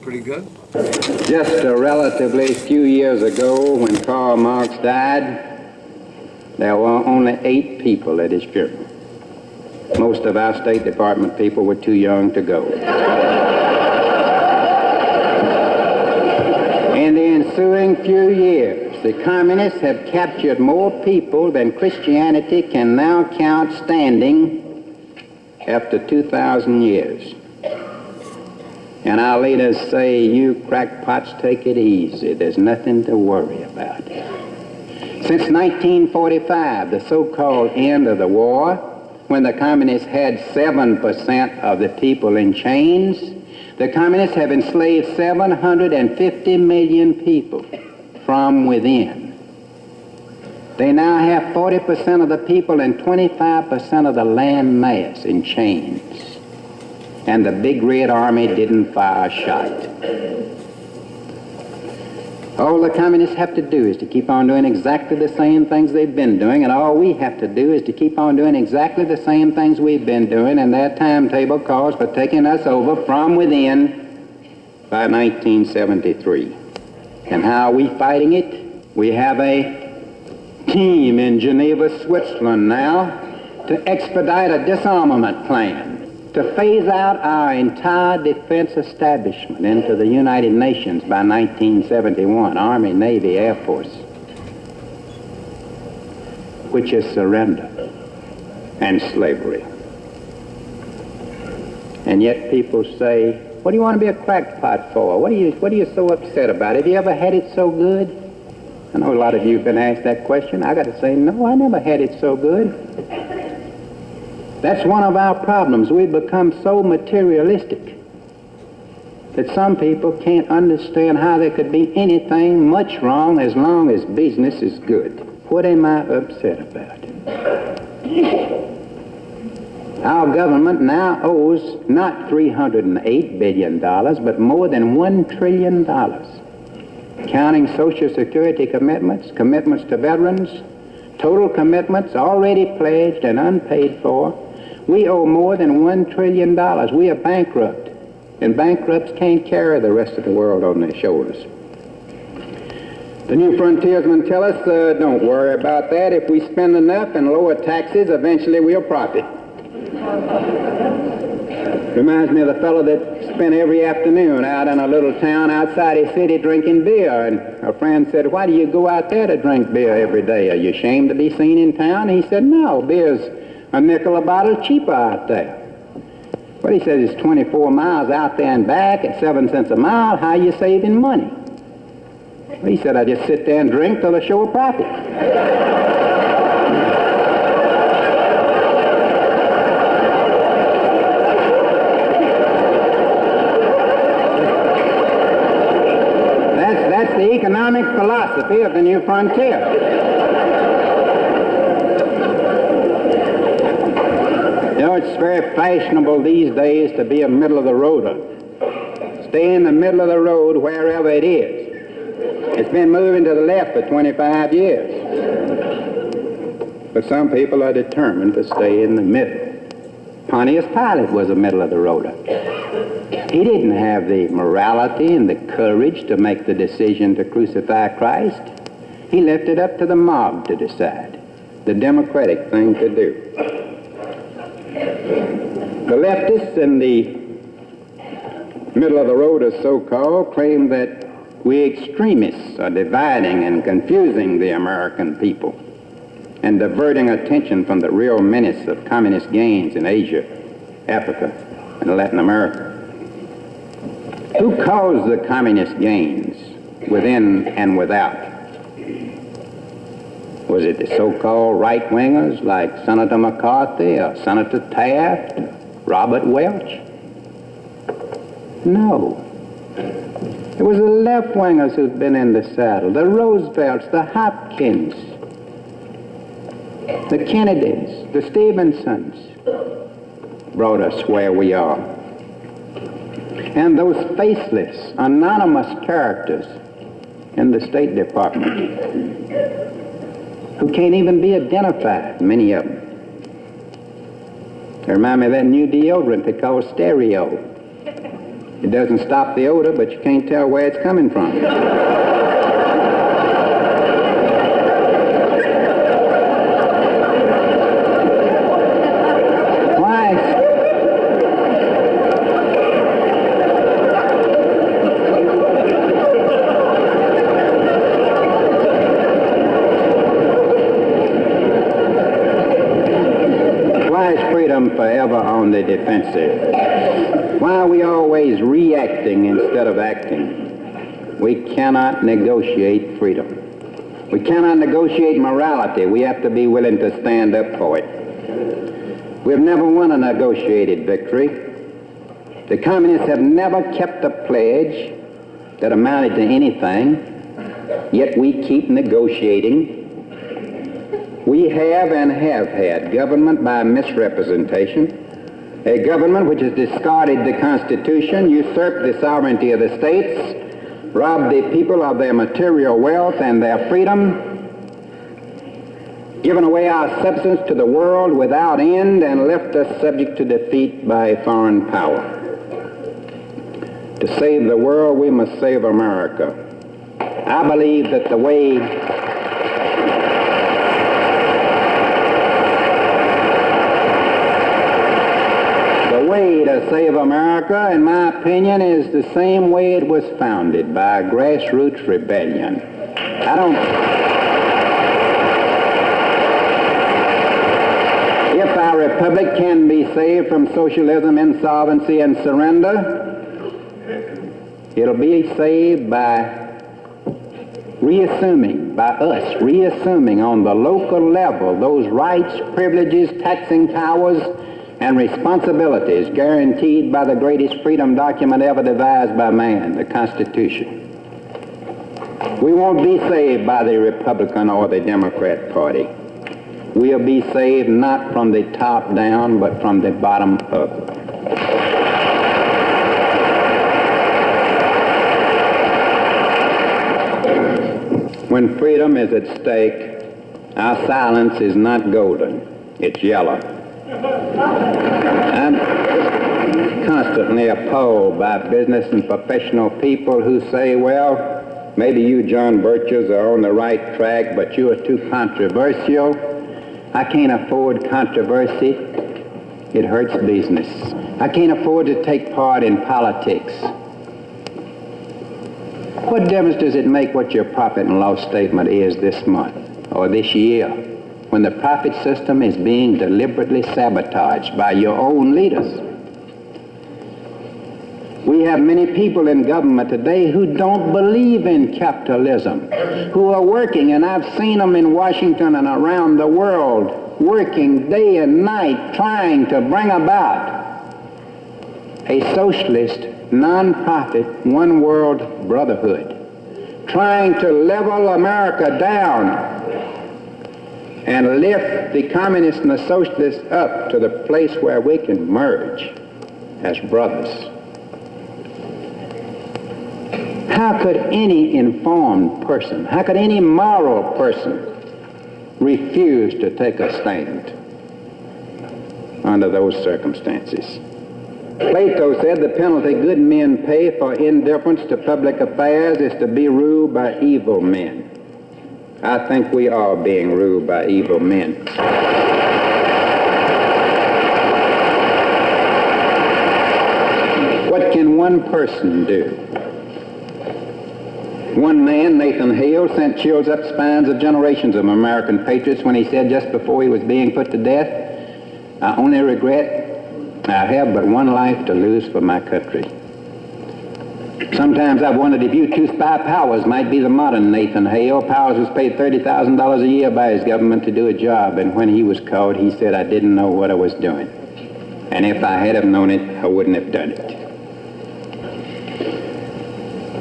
Pretty good. Just a relatively few years ago, when Karl Marx died, there were only 8 people at his funeral. Most of our State Department people were too young to go. In the ensuing few years, the communists have captured more people than Christianity can now count standing after 2,000 years. And our leaders say, you crackpots, take it easy. There's nothing to worry about. Since 1945, the so-called end of the war, when the communists had 7% of the people in chains, the communists have enslaved 750 million people from within. They now have 40% of the people and 25% of the land mass in chains. And the big red army didn't fire a shot. All the communists have to do is to keep on doing exactly the same things they've been doing, and all we have to do is to keep on doing exactly the same things we've been doing, and their timetable calls for taking us over from within by 1973. And how are we fighting it? We have a team in Geneva, Switzerland now to expedite a disarmament plan, to phase out our entire defense establishment into the United Nations by 1971, Army, Navy, Air Force, which is surrender and slavery. And yet people say, what do you want to be a crackpot for? What are you so upset about? Have you ever had it so good? I know a lot of you have been asked that question. I got to say, no, I never had it so good. That's one of our problems. We've become so materialistic that some people can't understand how there could be anything much wrong as long as business is good. What am I upset about? Our government now owes not $308 billion, but more than $1 trillion, counting Social Security commitments, commitments to veterans, total commitments already pledged and unpaid for. We owe more than $1 trillion. We are bankrupt, and bankrupts can't carry the rest of the world on their shoulders. The new frontiersmen tell us, don't worry about that. If we spend enough and lower taxes, eventually we'll profit. Reminds me of the fellow that spent every afternoon out in a little town outside his city drinking beer, and a friend said, why do you go out there to drink beer every day? Are you ashamed to be seen in town? He said, no, beer's a nickel a bottle cheaper out there. Well, he says it's 24 miles out there and back at 7 cents a mile. How are you saving money? Well, he said, I just sit there and drink till I show a profit. That's the economic philosophy of the new frontier. You know, it's very fashionable these days to be a middle-of-the-roader. Stay in the middle of the road wherever it is. It's been moving to the left for 25 years. But some people are determined to stay in the middle. Pontius Pilate was a middle-of-the-roader. He didn't have the morality and the courage to make the decision to crucify Christ. He left it up to the mob to decide, the democratic thing to do. The leftists and the middle-of-the-roaders, so-called, claim that we extremists are dividing and confusing the American people and diverting attention from the real menace of communist gains in Asia, Africa, and Latin America. Who caused the communist gains within and without? Was it the so-called right-wingers like Senator McCarthy or Senator Taft, Robert Welch? No. It was the left-wingers who've been in the saddle, the Roosevelts, the Hopkins, the Kennedys, the Stevensons, brought us where we are. And those faceless, anonymous characters in the State Department who can't even be identified, many of them. They remind me of that new deodorant they call Stereo. It doesn't stop the odor, but you can't tell where it's coming from. Forever on the defensive? Why are we always reacting instead of acting? We cannot negotiate freedom. We cannot negotiate morality. We have to be willing to stand up for it. We've never won a negotiated victory. The communists have never kept a pledge that amounted to anything, yet we keep negotiating. We have and have had government by misrepresentation, a government which has discarded the Constitution, usurped the sovereignty of the states, robbed the people of their material wealth and their freedom, given away our substance to the world without end, and left us subject to defeat by a foreign power. To save the world, we must save America. I believe that the way to save America, in my opinion, is the same way it was founded, by a grassroots rebellion. If our republic can be saved from socialism, insolvency, and surrender, it'll be saved by us reassuming on the local level those rights, privileges, taxing powers, and responsibilities guaranteed by the greatest freedom document ever devised by man, the Constitution. We won't be saved by the Republican or the Democrat Party. We'll be saved not from the top down, but from the bottom up. When freedom is at stake, our silence is not golden, it's yellow. I'm constantly appalled by business and professional people who say, well, maybe you, John Birches, are on the right track, but you are too controversial. I can't afford controversy. It hurts business. I can't afford to take part in politics. What difference does it make what your profit and loss statement is this month or this year, when the profit system is being deliberately sabotaged by your own leaders? We have many people in government today who don't believe in capitalism, who are working, and I've seen them in Washington and around the world, working day and night trying to bring about a socialist, non-profit, one-world brotherhood, trying to level America down and lift the communists and the socialists up to the place where we can merge as brothers. How could any informed person, how could any moral person refuse to take a stand under those circumstances? Plato said the penalty good men pay for indifference to public affairs is to be ruled by evil men. I think we are being ruled by evil men. What can one person do? One man, Nathan Hale, sent chills up spines of generations of American patriots when he said just before he was being put to death, I only regret I have but one life to lose for my country. Sometimes I've wondered if you two spy Powers might be the modern Nathan Hale. Powers was paid $30,000 a year by his government to do a job, and when he was caught, he said, I didn't know what I was doing. And if I had have known it, I wouldn't have done it.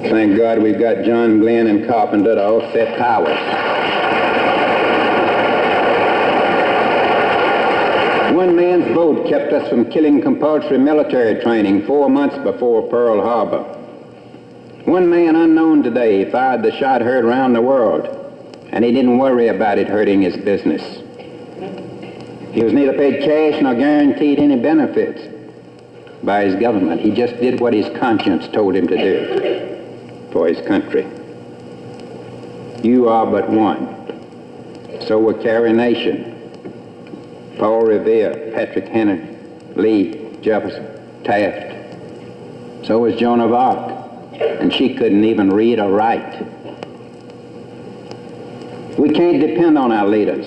Thank God we've got John Glenn and Carpenter to offset Powers. One man's vote kept us from killing compulsory military training 4 months before Pearl Harbor. One man unknown today fired the shot heard around the world, and he didn't worry about it hurting his business. He was neither paid cash nor guaranteed any benefits. by his government. He just did what his conscience told him to do for his country. You are but one. So were Carrie Nation, Paul Revere, Patrick Henry, Lee, Jefferson, Taft. So was Joan of Arc, and she couldn't even read or write. We can't depend on our leaders.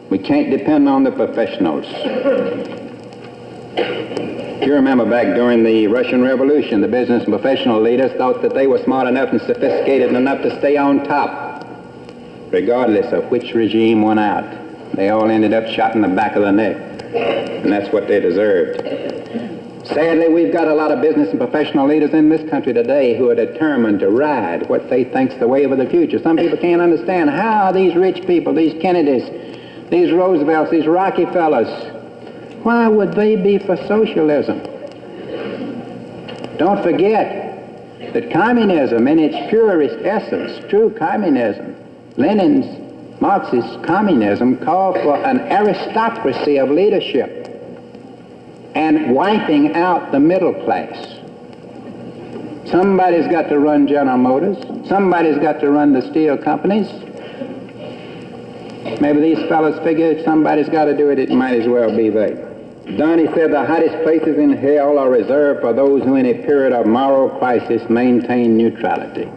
We can't depend on the professionals. You remember back during the Russian Revolution, the business and professional leaders thought that they were smart enough and sophisticated enough to stay on top, regardless of which regime won out. They all ended up shot in the back of the neck, and that's what they deserved. Sadly, we've got a lot of business and professional leaders in this country today who are determined to ride what they think's the wave of the future. Some people can't understand how these rich people, these Kennedys, these Roosevelts, these Rockefellers, why would they be for socialism? Don't forget that communism in its purest essence, true communism, Lenin's Marxist communism, called for an aristocracy of leadership and wiping out the middle class. Somebody's got to run General Motors. Somebody's got to run the steel companies. Maybe these fellas figure if somebody's got to do it, it might as well be they. Donnie said the hottest places in hell are reserved for those who in a period of moral crisis maintain neutrality.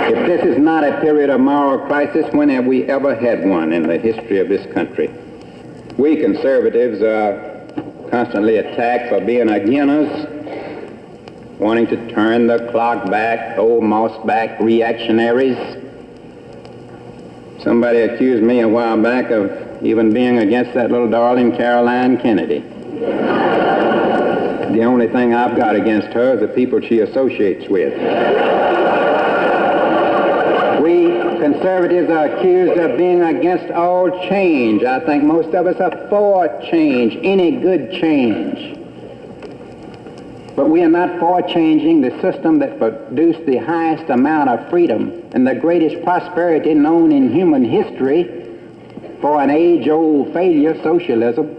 If this is not a period of moral crisis, when have we ever had one in the history of this country? We conservatives are constantly attacked for being beginners, wanting to turn the clock back, old moss back reactionaries. Somebody accused me a while back of even being against that little darling Caroline Kennedy. The only thing I've got against her is the people she associates with. We conservatives are accused of being against all change. I think most of us are for change, any good change. But we are not for changing the system that produced the highest amount of freedom and the greatest prosperity known in human history for an age-old failure, socialism.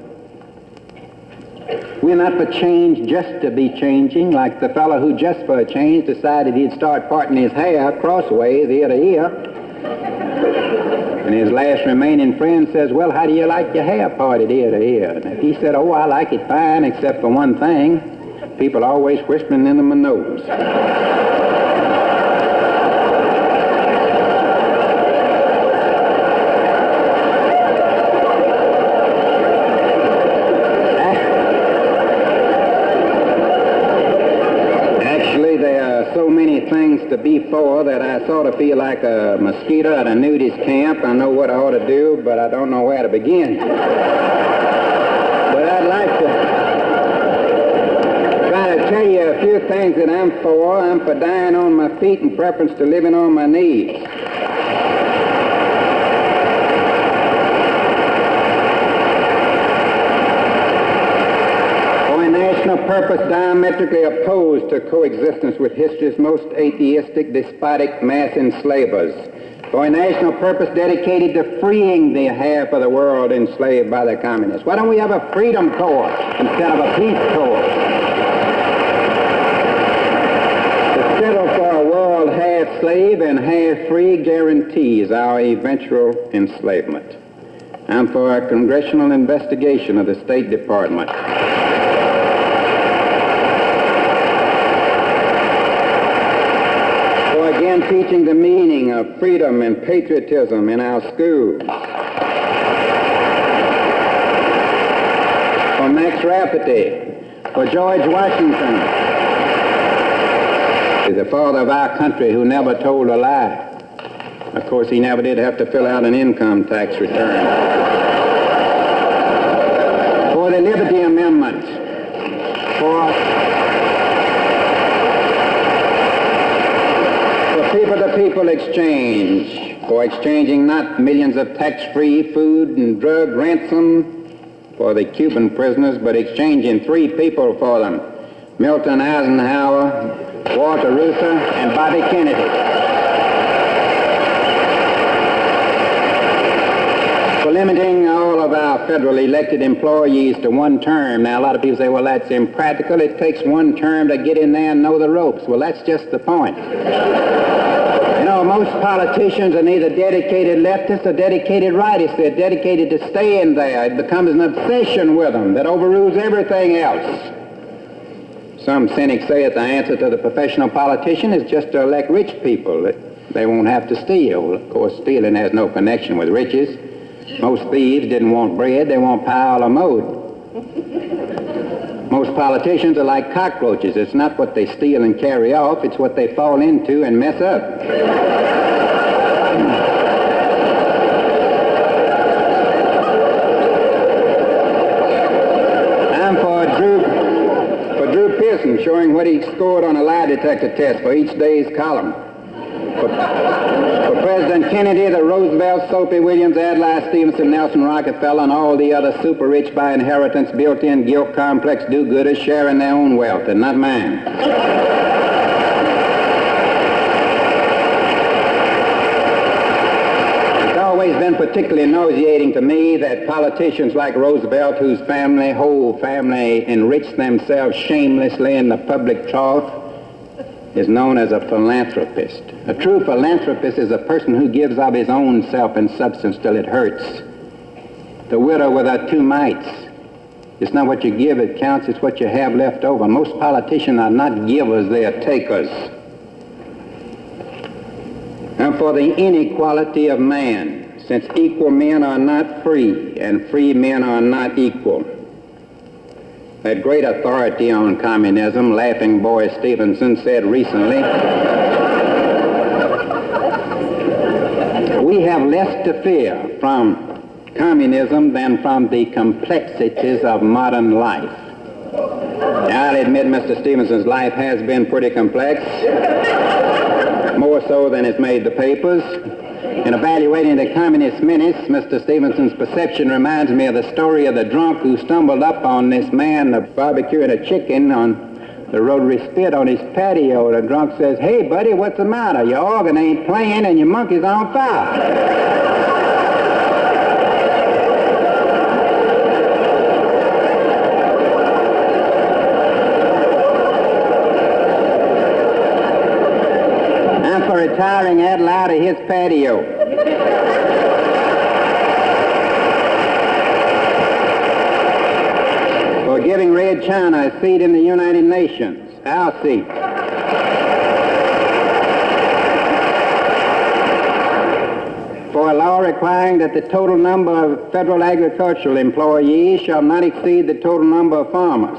We're not for change just to be changing, like the fellow who just for a change decided he'd start parting his hair crossways ear to ear. And his last remaining friend says, well, how do you like your hair parted ear to ear? And if he said, oh, I like it fine, except for one thing, people always whispering into my nose. Actually, there are so many things to be for that I sort of feel like a mosquito at a nudist camp. I know what I ought to do, but I don't know where to begin. But I'd like to tell you a few things that I'm for. I'm for dying on my feet in preference to living on my knees. For a national purpose diametrically opposed to coexistence with history's most atheistic, despotic mass enslavers. For a national purpose dedicated to freeing the half of the world enslaved by the communists. Why don't we have a freedom corps instead of a peace corps? For a world half slave and half free guarantees our eventual enslavement. I'm for a congressional investigation of the State Department. For again teaching the meaning of freedom and patriotism in our schools. For Max Rafferty, for George Washington, the father of our country who never told a lie. Of course, he never did have to fill out an income tax return. For the Liberty Amendment, for people-to-people exchange, for exchanging not millions of tax-free food and drug ransom for the Cuban prisoners, but exchanging 3 people for them: Milton Eisenhower, Walter Reuther, and Bobby Kennedy. For limiting all of our federal elected employees to one term. Now, a lot of people say, well, that's impractical. It takes one term to get in there and know the ropes. Well, that's just the point. You know, most politicians are neither dedicated leftists or dedicated rightists. They're dedicated to staying there. It becomes an obsession with them that overrules everything else. Some cynics say that the answer to the professional politician is just to elect rich people, that they won't have to steal. Of course, stealing has no connection with riches. Most thieves didn't want bread, they want pile or mold. Most politicians are like cockroaches. It's not what they steal and carry off, it's what they fall into and mess up. I'm for Drew Pearson showing what he scored on a lie detector test for each day's column. For President Kennedy, the Roosevelt, Soapy Williams, Adlai Stevenson, Nelson Rockefeller, and all the other super rich by inheritance, built-in guilt complex do-gooders sharing their own wealth and not mine. It's always been particularly nauseating to me that politicians like Roosevelt, whose whole family enriched themselves shamelessly in the public trough, is known as a philanthropist. A true philanthropist is a person who gives of his own self and substance till it hurts. The widow without two mites. It's not what you give that counts, it's what you have left over. Most politicians are not givers, they are takers. And for the inequality of man, since equal men are not free and free men are not equal. That great authority on communism, Laughing Boy Stevenson, said recently, we have less to fear from communism than from the complexities of modern life. Now, I'll admit Mr. Stevenson's life has been pretty complex, more so than it's made the papers. In evaluating the communist menace, Mr. Stevenson's perception reminds me of the story of the drunk who stumbled up on this man barbecuing a chicken on the rotary spit on his patio. The drunk says, "Hey, buddy, what's the matter? Your organ ain't playing and your monkey's on fire." Retiring Adlai to his patio. For giving Red China a seat in the United Nations, our seat. For a law requiring that the total number of federal agricultural employees shall not exceed the total number of farmers.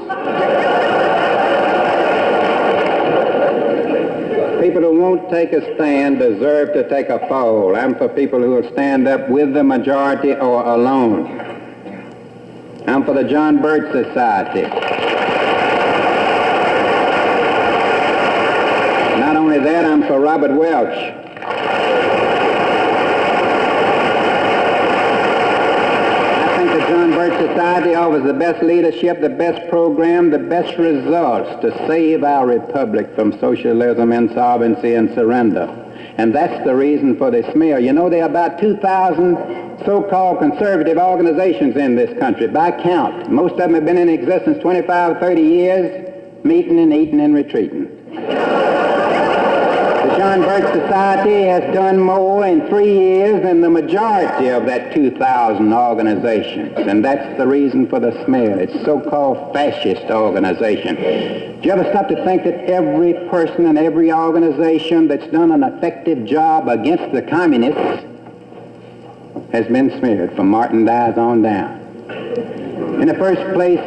People who won't take a stand deserve to take a fall. I'm for people who will stand up with the majority or alone. I'm for the John Birch Society. Not only that, I'm for Robert Welch. Society offers the best leadership, the best program, the best results to save our republic from socialism, insolvency, and surrender. And that's the reason for this smear. You know, there are about 2,000 so-called conservative organizations in this country, by count. Most of them have been in existence 25, 30 years, meeting and eating and retreating. The John Birch Society has done more in 3 years than the majority of that 2,000 organizations. And that's the reason for the smear. It's so-called fascist organization. Do you ever stop to think that every person and every organization that's done an effective job against the communists has been smeared from Martin Dies on down? In the first place,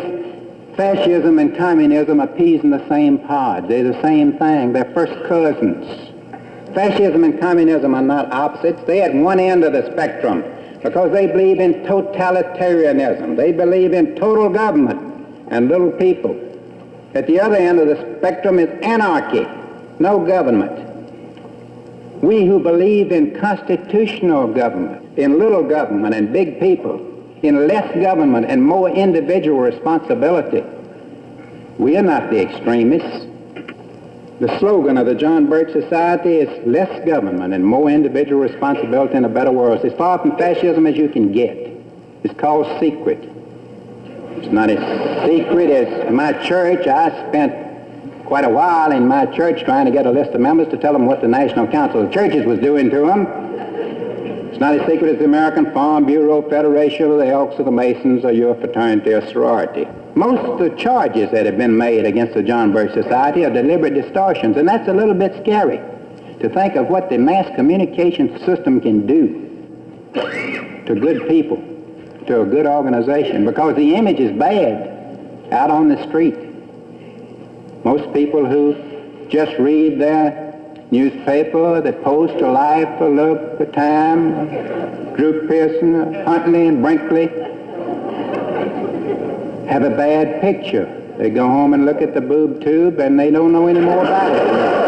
fascism and communism are peas in the same pod. They're the same thing. They're first cousins. Fascism and communism are not opposites. They're at one end of the spectrum because they believe in totalitarianism. They believe in total government and little people. At the other end of the spectrum is anarchy, no government. We who believe in constitutional government, in little government and big people, in less government and more individual responsibility, we are not the extremists. The slogan of the John Birch Society is less government and more individual responsibility in a better world. It's as far from fascism as you can get. It's called secret. It's not as secret as my church. I spent quite a while in my church trying to get a list of members to tell them what the National Council of Churches was doing to them. It's not as secret as the American Farm Bureau, Federation of the Elks or the Masons or your fraternity or sorority. Most of the charges that have been made against the John Birch Society are deliberate distortions, and that's a little bit scary to think of what the mass communication system can do to good people, to a good organization, because the image is bad out on the street. Most people who just read their newspaper, the Post or Life or Look, the Time, Drew Pearson, Huntley and Brinkley, have a bad picture. They go home and look at the boob tube and they don't know any more about it.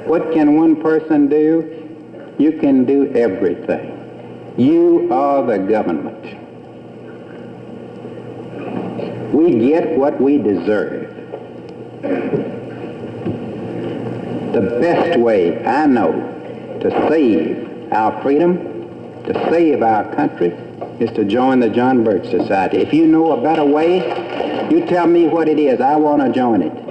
What can one person do? You can do everything. You are the government. We get what we deserve. The best way I know to save our freedom, to save our country, is to join the John Birch Society. If you know a better way, you tell me what it is. I want to join it.